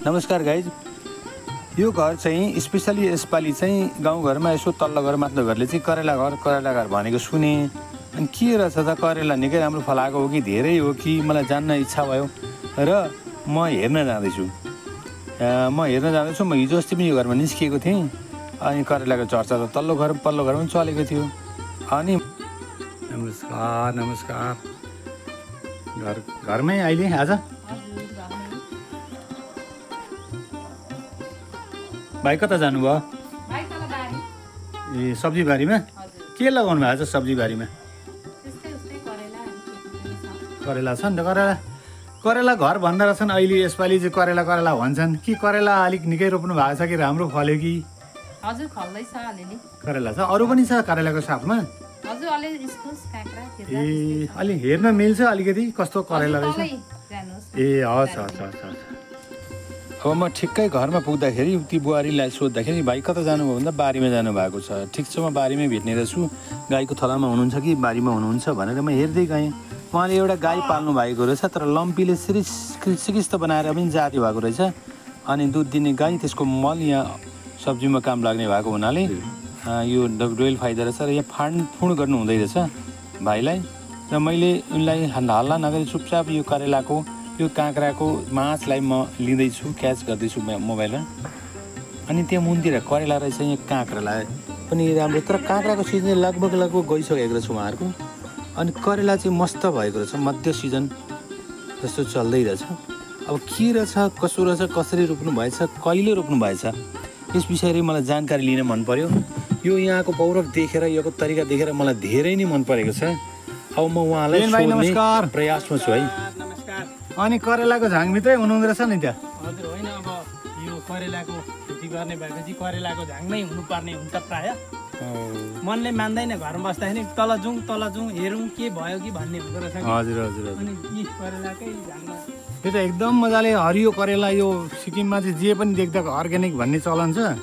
नमस्कार गाइज। यो घर चाहिँ स्पेसली यसपालि चाहिँ गाउँघरमा यसो तल्लो घर माथिल्लो घरले चाहिँ करेला घर भनेको सुने। अनि के रहेछ त करेला निकै राम्रो फलाएको हो कि धेरै हो कि मलाई जान्न इच्छा भयो र म हेर्न जाँदैछु। म हिजो अस्ति पनि यो घरमा निस्किएको थिएँ। अनि करेलाको चर्चा त पल्लो घरमा पनि चलेको थियो। अनि नमस्कार घरमै अहिले आज भाइ कता जानुभयो? ए सब्जी बारीमा के लगाउनु भएको छ? सब्जी बारीमा करेला छ नि त। करेला घर भन्दा रहेछन् अहिले यसपालि चाहिँ करेला भन्छन् कि करेला अलिक निकै रोप्नु भएको छ कि राम्रो फल्यो कि? हजुर फल्दैछ अलिअलि करेला छ, अरू पनि छ करेलाको साथमा? हजुर अलि इस्कुस काँक्रा ए अलि हेर्न मिल्छ अलिकति कस्तो करेला रहेछ? ए हस्। अब म ठिक्कै घरमा पुग्दाखेरि ती बुहारीलाई सोद्धाखेरि भाइ कता जानुभयो भन्दा बारीमा जानुभएको छ। ठिक छ, म बारीमै भेट्ने रहेछु। गाईको थलामा हुनुहुन्छ कि बारीमा हुनुहुन्छ भनेर म हेर्दै गएँ। उहाँले एउटा गाई पाल्नु भएको रहेछ, तर लम्पीले सिकिस्त बनाएर पनि जाती भएको रहेछ। अनि दुध दिने गाई, त्यसको मल यहाँ सब्जीमा काम लाग्ने भएको हुनाले यो डोइल फाइदा रहेछ र यहाँ फाँडफुँड गर्नु हुँदै रहेछ भाइलाई। र मैले उनलाई हल्ला नगरी चुपचाप यो करेलाको यो काँक्राको माछलाई म लिँदैछु, क्याच गर्दैछु मोबाइलमा। अनि त्यो मुन्तिर करेला रहेछ, यहाँ काँक्रालाई पनि राम्रो। तर काँक्राको सिजन लगभग गइसकेको रहेछ उहाँहरूको। अनि करेला चाहिँ मस्त भएको रहेछ, मध्य सिजन जस्तो चल्दै रहेछ। अब के रहेछ, कसो रहेछ, कसरी रोप्नु भएछ, कहिले रोप्नु भएछ, यस विषयले मलाई जानकारी लिन मन पर्यो। यो यहाँको पौरख देखेर, योको तरिका देखेर मलाई धेरै नै मन परेको छ। अब म उहाँलाई सोध्ने प्रयासमा छु है। अनि करेलाको झाङभित्रै हुनुहुँदो रहेछ नि त्यहाँ? हजुर होइन, अब यो करेलाको खेती गर्ने भएपछि करेलाको झाङमै हुनुपर्ने हुन्छ प्राय। मनले मान्दैन घरमा बस्दाखेरि तल जाउँ हेरौँ के भयो कि भन्ने हुँदो रहेछ। हजुर। अनि यी करेलाकै झाङमा त्यो त एकदम मजाले हरियो करेला। यो सिक्किममा चाहिँ जे पनि देख्दा अर्ग्यानिक भन्ने चलन छ,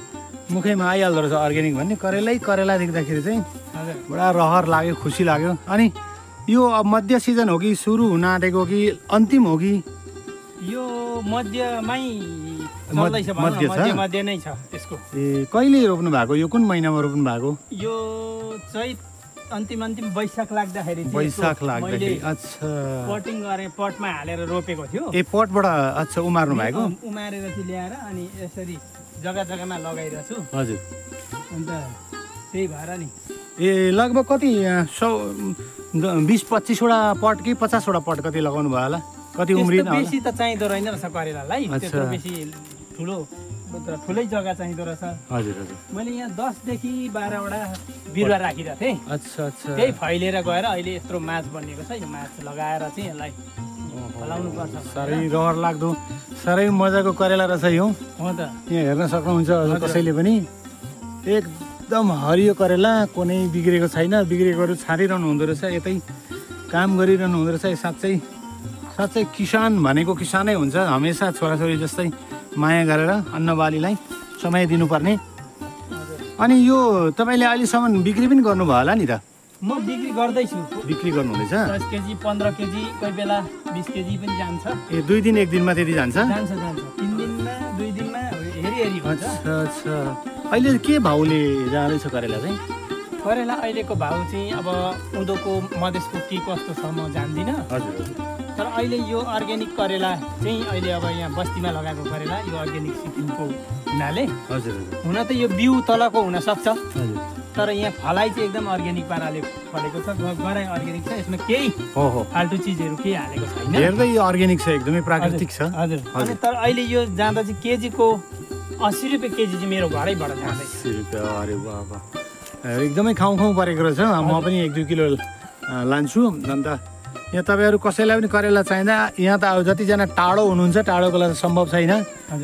मुखैमा आइहाल्दो रहेछ अर्ग्यानिक भन्ने। करेला देख्दाखेरि चाहिँ बडा रहर लाग्यो, खुसी लाग्यो। अनि यो अब मध्य सिजन हो कि सुरु हुन आँटेको कि अन्तिम हो कि? यो मध्यमै चल्दैछ, मध्य नै छ यसको। ए कहिले रोप्नु भएको? यो कुन महिनामा रोप्नु भएको? यो चैत अन्तिम वैशाख लाग्दाखेरि। अच्छा पटिङ गरे, पटमा हालेर रोपेको थियो। ए पटबाट अच्छा उमार्नु भएको? उमारेर चाहिँ ल्याएर अनि यसरी जग्गामा लगाइरहेको छु। हजुर। अन्त त्यही भएर नि। ए लगभग कति 20-25वटा पट कि 50वटा पट कति लगाउनु भयो होला? कति उम्रिन होला? बेसी त चाहिँदो रहेन रहेछ करेलालाई, त्यत्रो बेसी ठुलै जग्गा चाहिँदो रहेछ। हजुर। मैले यहाँ 10देखि 12वटा बिरुवा राखिरहेको थिएँ। अच्छा। त्यही फैलिएर गएर अहिले यत्रो माछ बनिएको छ। यो माछ लगाएर चाहिँ यसलाई फलाउनु पर्छ। साह्रै रहर लाग्दो, साह्रै मजाको करेला रहेछ यो। हो त, यहाँ हेर्न सक्नुहुन्छ हजुर कसैले पनि। एकदम हरियो करेला, कुनै बिग्रेको छैन। बिग्रेकोहरू छाडिरहनु हुँदो रहेछ, यतै काम गरिरहनु हुँदो रहेछ। साँच्चै किसान भनेको किसानै हुन्छ हमेसा। छोराछोरी जस्तै माया गरेर अन्नबालीलाई समय दिनुपर्ने। अनि यो तपाईँले अहिलेसम्म बिक्री पनि गर्नुभयो होला नि त? म बिक्री गर्दैछु। बिक्री गर्नुहुँदैछ? 10 केजी 15 केजी, कोही बेला 20 केजी पनि जान्छ। ए 2 दिन 1 दिनमा त्यति जान्छ? जान्छ 3 दिनमा 2 दिनमा हेरी हुन्छ। अच्छा। अहिले के भाउले जाँदैछ करेला चाहिँ? करेला अहिलेको भाउ चाहिँ अब उँधोको मधेसको के कस्तो छ म जान्दिनँ। हजुर। तर अहिले यो अर्ग्यानिक करेला चाहिँ अहिले अब यहाँ बस्तीमा लगाएको करेला, यो अर्ग्यानिक सिक्किमको हुनाले। हजुर। हुन त यो बिउ तलको हुनसक्छ, हजुर, तर यहाँ फलाइ चाहिँ एकदम अर्ग्यानिक पाराले फलेको छ। गराइ अर्ग्यानिक छ, यसमा केही फाल्टु चिजहरू केही हालेको छैन। हेर्दै यो अर्ग्यानिक छ, एकदमै प्राकृतिक छ। हजुर। अनि तर अहिले यो जाँदा चाहिँ केजीको 80 रुपियाँ केजी चाहिँ मेरो घरैबाट जाँदैछ। 80 रुपियाँ? अरे बाबा, एकदमै खाउँ परेको रहेछ। म पनि 1-2 किलो लान्छु। अन्त यहाँ तपाईँहरू कसैलाई पनि करेला चाहिँदा यहाँ त अब जतिजना टाढो हुनुहुन्छ, टाढोको लागि सम्भव छैन,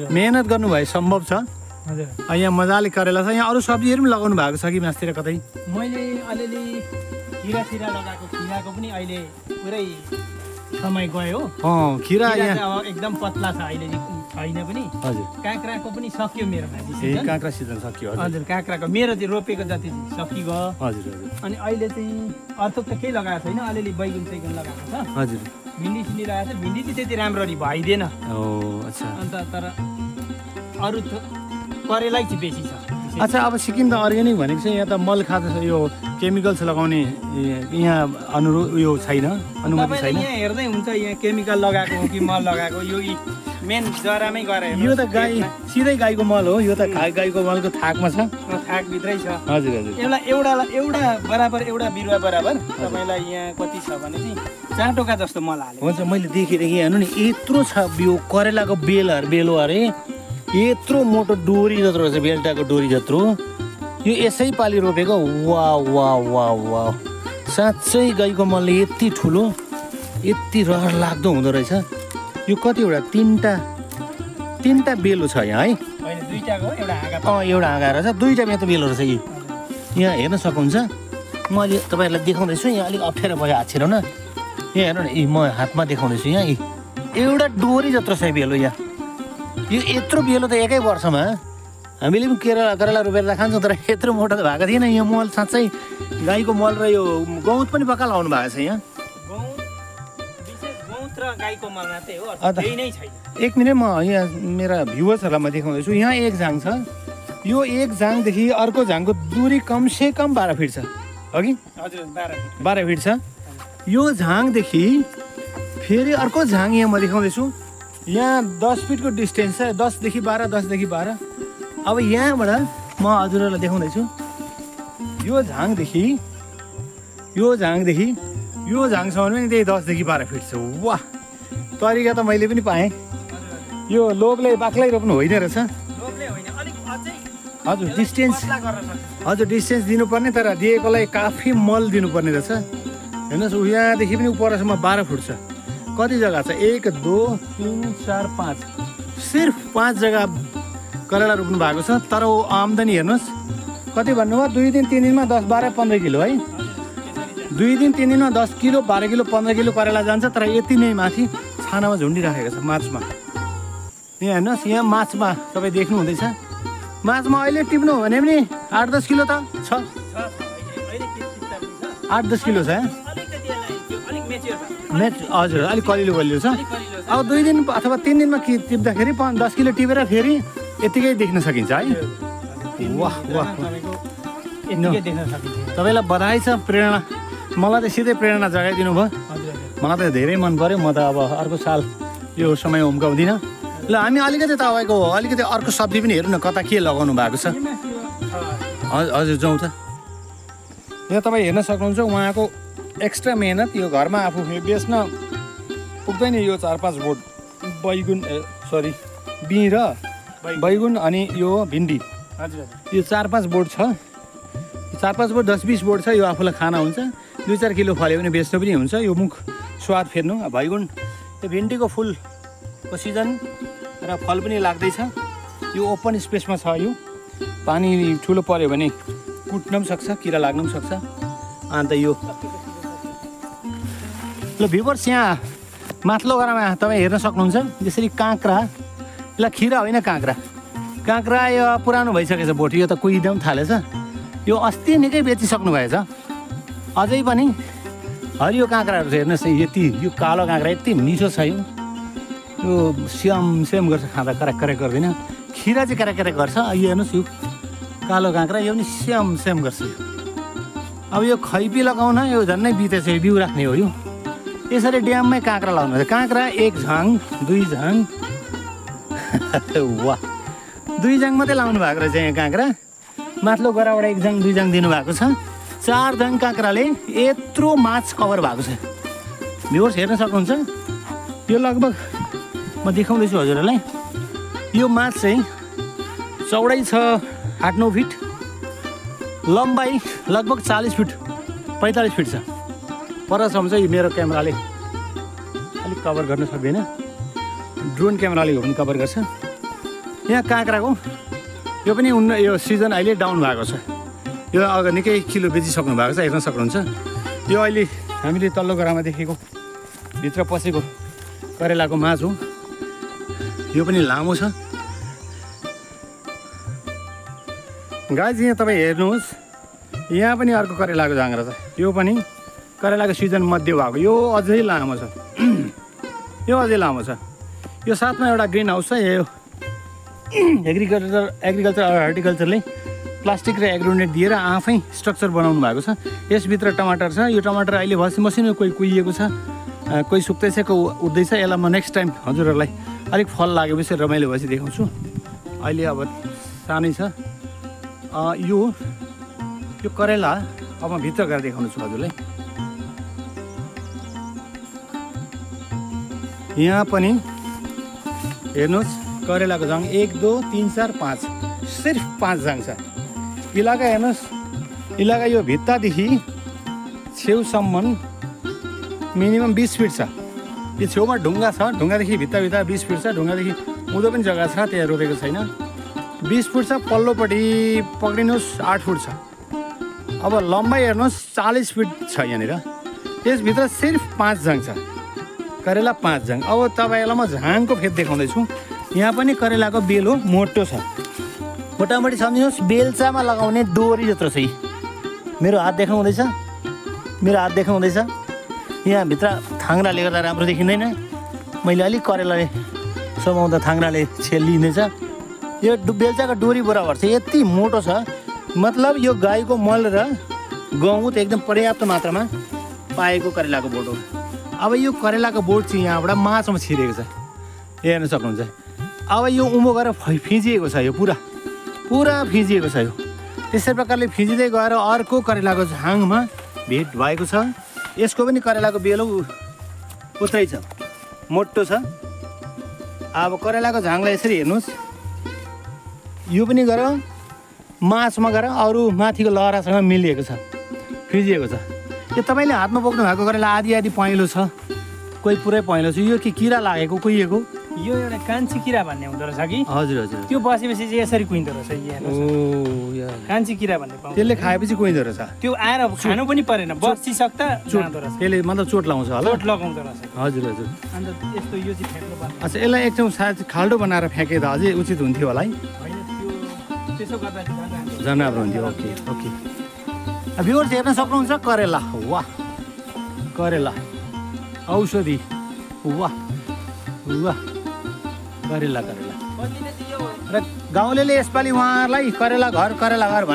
मेहनत गर्नुभए सम्भव छ। हजुर। यहाँ मजाले करेला छ। यहाँ अरू सब्जीहरू पनि लगाउनु भएको छ कि मासतिर कतै? मैले अलिअलि खिरा लगाएको, खिराको पनि अहिले पुरै समय गयो। खिरा यहाँ एकदम पतला छ, अहिले छैन पनि। हजुर। काँक्राको पनि सक्यो मेरोमा। काँक्रा सिजन सक्यो? हजुर। काँक्राको मेरो चाहिँ रोपेको जति सकिगयो। हजुर। अनि अहिले चाहिँ अर्थक त केही लगाएको छैन, अलिअलि बैगुन सैगुन लगाएको छ। हजुर। भिन्डी लगाएको छ, भिन्डी चाहिँ त्यति राम्ररी भइदिएन। अच्छा। अन्त तर अरू करेलै चाहिँ बेसी छ। अच्छा अब सिक्किम त अर्ग्यानिक भनेको चाहिँ यहाँ त मल खाँदा यो केमिकल्स लगाउने यहाँ उयो छैन, अनुमति तपाईँले छैन। यहाँ हेर्दै हुन्छ यहाँ केमिकल लगाएको हो कि मल लगाएको, यो मेन जरामै गएर यो त गाई सिधै गाईको मल हो, यो त गाईको मलको थाकमा छ, थाकभित्रै छ। हजुर हजुर। एउटा बराबर एउटा बिरुवा बराबर तपाईँलाई यहाँ कति छ भने चाहिँ 4 टोका जस्तो मल हाल्यो। हुन्छ मैले देखिरहेको हेर्नु नि यत्रो छ यो करेलाको बेलो अरे यत्रो मोटो डोरी जत्रो रहेछ, बेल्टाको डोरी जत्रो। यो यसै पालि रोपेको। वा वा वा वा साँच्चै गाईको मलले यति ठुलो यति रहर लाग्दो हुँदो रहेछ। यो कतिवटा तिनवटा बेलो छ यहाँ है। होइन 2टाको एउटा हाँगा। एउटा हाँगा रहेछ, 2टा मेरो त बेलो रहेछ यी। यहाँ हेर्न सक्नुहुन्छ, म अहिले तपाईँहरूलाई देखाउँदैछु। यहाँ अलिक अप्ठ्यारो भयो हात छिराउन। यहाँ हेर्नु न, म हातमा देखाउँदैछु। यहाँ एउटा डोरी जत्रो छ बेलो। यहाँ यो यत्रो बेलो त एकै वर्षमा हामीले पनि करेला रोपेर खान्छौँ, तर यत्रो मोटो त भएको थिएन। यो मल साँच्चै गाईको मल र यो गहुँत पनि पक्का लाउनु भएको छ यहाँ। गहुँत र गाईको मल मात्रै हो, केही नै छैन। एक मिनट म यहाँ मेरा भ्युवर्सहरूलाई म देखाउँदैछु। यहाँ एक झाङ छ, यो एक झाङदेखि अर्को झाङको दूरी कमसे कम 12 फिट छ, अघि हजुर 12 फिट छ। यो झाङदेखि फेरि अर्को झाङ यहाँ म देखाउँदैछु। यहाँ 10 फिटको डिस्टेन्स छ, 10देखि 12। अब यहाँबाट म हजुरहरूलाई देखाउँदैछु। यो झाङदेखि यो झाङसम्म पनि त्यही 10देखि 12 फिट छ। वाह, तरिका त मैले पनि पाएँ। यो लोभले बाक्लै रोप्नु होइन रहेछ। हजुर डिस्टेन्स दिनुपर्ने, तर दिएकोलाई काफी मल दिनुपर्ने रहेछ। हेर्नुहोस् यहाँदेखि पनि उपरसम्म 12 फुट छ। कति जग्गा छ? 1 2 3 4 5, सिर्फ 5 जग्गा करेला रोप्नु भएको छ। तर आम्दानी हेर्नुहोस् कति भन्नुभयो? 2 दिन 3 दिनमा 10 12 15 किलो है। 2 दिन 3 दिनमा 10 किलो 12 किलो 15 किलो करेला जान्छ। तर यति नै माथि छानामा झुन्डिराखेको छ मार्चमा। यहाँ हेर्नुहोस्, यहाँ मार्चमा तपाईँ देख्नु हुँदैछ। मार्चमा अहिले टिप्नु हो भने पनि 8-10 किलो त छ। 8-10 किलो छ। हजुर अलिक कलिलो छ। अब 2 दिन अथवा 3 दिनमा टिप्दाखेरि 10 किलो टिपेर फेरि यतिकै देख्न सकिन्छ है। वाह वाह, तपाईँलाई बधाई छ, प्रेरणा। मलाई त सिधै प्रेरणा जगाइदिनु भयो। मलाई त धेरै मन पर्यो। म त अब अर्को साल यो समय उम्काउँदिनँ। ल हामी अलिकति तपाईँको अलिकति अर्को सब्जी पनि हेरौँ न, कता के लगाउनु भएको छ। हजुर जाउँ त। यहाँ तपाईँ हेर्न सक्नुहुन्छ उहाँको एक्स्ट्रा मेहनत। यो घरमा आफू बेच्न पुग्दैन। यो 4-5 बोट बिँ र बैगुन अनि यो भिन्डी, यो 4-5 बोट छ। 4-5 बोट 10-20 बोट छ। यो आफूलाई खाना हुन्छ। 2-4 किलो फल्यो भने बेच्नु पनि हुन्छ। यो मुख स्वाद फेर्नु। बैगुन, यो भिन्डीको फुलको सिजन र फल पनि लाग्दैछ। यो ओपन स्पेसमा छ। यो पानी ठुलो पऱ्यो भने कुट्न पनि सक्छ, किरा लाग्न पनि सक्छ। अन्त यो ल भ्युवर्स, यहाँ माथिल्लो गरामा तपाईँ हेर्न सक्नुहुन्छ यसरी काँक्रा। ल खिरा होइन, काँक्रा यो पुरानो भइसकेछ बोट। यो त कुहिँदा पनि थालेछ। यो अस्ति निकै बेचिसक्नु भएछ। अझै पनि हरियो काँक्राहरू छ। हेर्नुहोस् यति, यो कालो काँक्रा यति मिठो छ। यो सेम गर्छ, खाँदा कराक गर्दैन। खिरा चाहिँ कराक गर्छ। यो हेर्नुहोस्, यो कालो काँक्रा यो पनि सेम गर्छ। अब यो खैपी लगाउन यो झन्नै बितेछ। यो बिउ राख्ने हो। यो यसरी ड्याममै काँक्रा लाउनु पर्छ। काँक्रा 1 झाङ 2 झाङ वाह, 2 झाङ मात्रै लाउनु भएको रहेछ यहाँ काँक्रा। माथिल्लो गराबाट 1 झाङ 2 झाङ दिनुभएको छ। 4 झाङ काँक्राले यत्रो माछ कभर भएको छ। भ्युवर्स हेर्न सक्नुहुन्छ। यो लगभग म देखाउँदैछु हजुरहरूलाई। यो माछ चाहिँ चौडाइ छ 8-9 फिट, लम्बाइ लगभग 40 फिट 45 फिट छ। परसम्म चाहिँ मेरो क्यामेराले अलिक कभर गर्न सक्दैन। ड्रोन क्यामेराले हो भने कभर गर्छ। यहाँ काँक्राको यो पनि यो सिजन अहिले डाउन भएको छ। यो अगाडि निकै किलो बेचिसक्नु भएको छ। हेर्न सक्नुहुन्छ। यो अहिले हामीले तल्लो गरामा देखेको भित्र पसेको करेलाको माछ हो। यो पनि लामो छ। गाइज यहाँ तपाईँ हेर्नुहोस्, यहाँ पनि अर्को करेलाको झाङ्ग्रा छ। यो पनि करेलाको सिजन मध्ये भएको। यो अझै लामो छ। यो साथमा एउटा ग्रिन हाउस छ। एग्रिकल्चर हर्टिकल्चरले प्लास्टिक र एग्रोनेट दिएर आफै स्ट्रक्चर बनाउनु भएको छ। यसभित्र टमाटर छ। यो टमाटर अहिले मसिनो कोही कुहिएको छ, कोही सुक्दैछ, कोही उठ्दैछ। यसलाई म नेक्स्ट टाइम हजुरहरूलाई अलिक फल लागेपछि रमाइलो भएपछि देखाउँछु। अहिले अब सानै छ। यो करेला अब म भित्र गएर देखाउनु छु हजुरलाई। यहाँ पनि हेर्नुहोस् करेलाको जङ 1 2 3 4 5 सिर्फ 5 जङ छ। इलाका हेर्नुहोस्, इलाका यो भित्तादेखि छेउसम्म मिनिमम 20 फिट छ। यो छेउमा ढुङ्गा छ, ढुङ्गादेखि भित्ता 20 फिट छ, ढुङ्गादेखि उँधो पनि जग्गा छ, त्यहाँ रोपेको छैन। 20 फुट छ, पल्लोपट्टि पक्रिनुहोस् 8 फुट छ। अब लम्बाइ हेर्नुहोस् 40 फिट छ यहाँनिर। यसभित्र सिर्फ 5 जङ छ, करेला 5 जङ। अब तपाईँलाई म झाङको फेद देखाउँदैछु। यहाँ पनि करेलाको बेल हो, मोटो छ, मोटामोटी सम्झिनुहोस् बेल्चामा लगाउने डोरी जत्रो छ। मेरो हात देखाउँदैछ, यहाँभित्र थाङ्राले गर्दा राम्रो देखिँदैन। मैले अलिक करेलाले समाउँदा थाङ्राले छेलिँदैछ। यो बेल्चाको डोरी बराबर छ, यति मोटो छ। मतलब यो गाईको मल र गहुँत एकदम पर्याप्त मात्रामा पाएको करेलाको बोट हो। अब यो करेलाको बोट चाहिँ यहाँबाट माछामा छिरेको छ, हेर्न सक्नुहुन्छ। अब यो उँभो गएर फिजिएको छ, यो पुरा फिजिएको छ। यो त्यसै प्रकारले फिजिँदै गएर अर्को करेलाको झाङमा भेट भएको छ। यसको पनि करेलाको बेलो उतै छ, मोटो छ। अब करेलाको झाङलाई यसरी हेर्नुहोस्, यो पनि गएर मासमा गएर अरू माथिको लहरासँग मिलिएको छ, फिजिएको छ। यो तपाईँले हातमा बोक्नु भएको करेला आधी पहेँलो छ, कोही पुरै पहेँलो छ। यो के किरा लागेको कुहिएको? यो एउटा कान्छी किरा भन्ने हुँदो रहेछ कि? हजुर। त्यो बसेपछि चाहिँ यसरी कुहिँदो रहेछ। कान्छी किरा भन्ने पाउँछ, त्यसले खाएपछि कुहिँदो रहेछ। त्यो आएर खानु पनि परेन, बसिसक्दा जाँदो रहेछ। त्यसले मतलब चोट लाउँछ होला? चोट लगाउँदो रहेछ। हजुर। अन्त यस्तो यो चाहिँ फ्याँक्नु पर्छ। अच्छा, यसलाई एक ठाउँ सायद खाल्डो बनाएर फ्याँके त अझै उचित हुन्थ्यो होला है? होइन, त्यो त्यसो गर्दा झन् राम्रो हुन्थ्यो। ओके। भ्युअर्स हेर्न सक्नुहुन्छ करेला, वाह, करेला औषधि, वाह, करेला। र गाउँलेले यसपालि उहाँहरूलाई करेला घर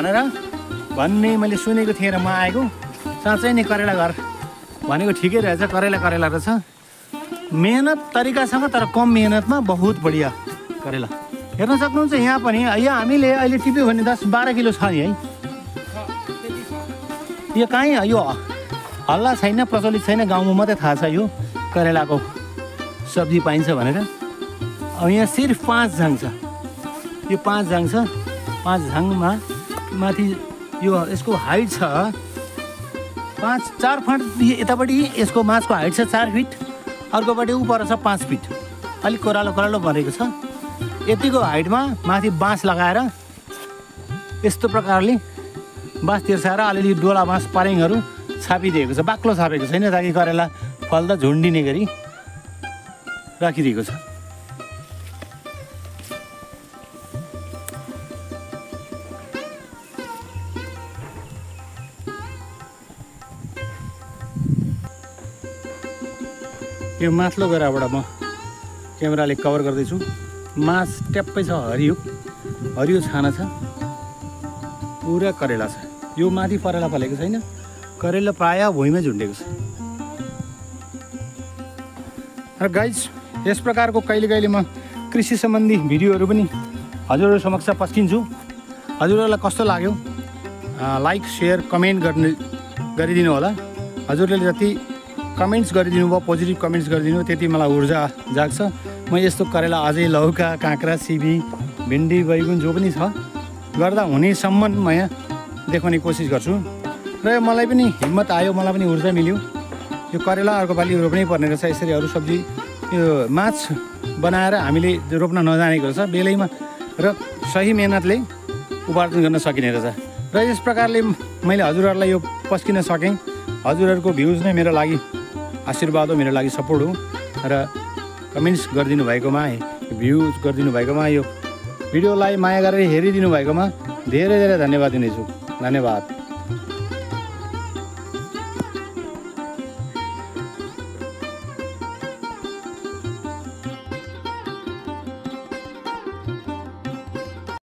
भन्ने मैले सुनेको थिएँ र म आएको। साँच्चै नै करेला घर भनेको ठिकै रहेछ, करेला रहेछ। मेहनत तरिकासँग, तर कम मेहनतमा बहुत बढिया करेला। हेर्न सक्नुहुन्छ यहाँ पनि। यहाँ हामीले अहिले टिप्यो भने 10-12 किलो छ नि है? यो कहीँ यो हल्ला छैन, प्रचलित छैन, गाउँमा मात्रै थाहा छ यो करेलाको सब्जी पाइन्छ भनेर। अब यहाँ सिर्फ 5 झाङ छ। यो 5 झाङ छ। 5 झाङमा माथि यो यसको हाइट छ 4 फिट। यतापट्टि यसको माछको हाइट छ 4 फिट, अर्कोपट्टि ऊपर छ 5 फिट। अलिक कोरालो बनेको छ। यतिको हाइटमा माथि बाँस लगाएर यस्तो प्रकारले बाँस तिर्साएर अलिअलि डोला बाँस पारेङहरू छापिदिएको छ। बाक्लो छापेको छैन, ताकि करेला फल्दा झुन्डिने गरी राखिदिएको छ। यो माथिल्लो गराबाट म क्यामेराले कभर गर्दैछु। मास ट्याप्पै छ, हरियो छाना छ, पुरा करेला छ। यो माथि परेला फलेको छैन, करेला प्रायः भुइँमै झुन्डेको छ। र गाइज, यस प्रकारको कहिले म कृषि सम्बन्धी भिडियोहरू पनि हजुरहरू समक्ष पस्किन्छु। हजुरहरूलाई कस्तो लाग्यो लाइक, सेयर, कमेन्ट गरिदिनु होला। हजुरले जति कमेन्ट्स गरिदिनु भयो, पोजिटिभ कमेन्ट्स गरिदिनु, त्यति मलाई ऊर्जा जाग्छ। म यस्तो करेला अझै लौका, काँक्रा, सिमी, भिन्डी, बैगुन जो पनि छ गर्दा हुनेसम्म म यहाँ देखाउने कोसिस गर्छु। र मलाई पनि हिम्मत आयो, मलाई पनि ऊर्जा मिल्यो। यो करेला अर्को पालि रोप्नै पर्ने रहेछ। यसरी अरू सब्जी यो माछ बनाएर हामीले रोप्न नजानेको रहेछ बेलैमा, र सही मेहनतले उपार्जन गर्न सकिने रहेछ। र यस प्रकारले मैले हजुरहरूलाई यो पस्किन सकेँ। हजुरहरूको भ्युज नै मेरो लागि आशीर्वाद हो, मेरो लागि सपोर्ट हो। र कमेन्ट्स गरिदिनु भएकोमा, भ्युज गरिदिनु भएकोमा, यो भिडियोलाई माया गरेर हेरिदिनु भएकोमा धेरै धन्यवाद दिनेछु। धन्यवाद।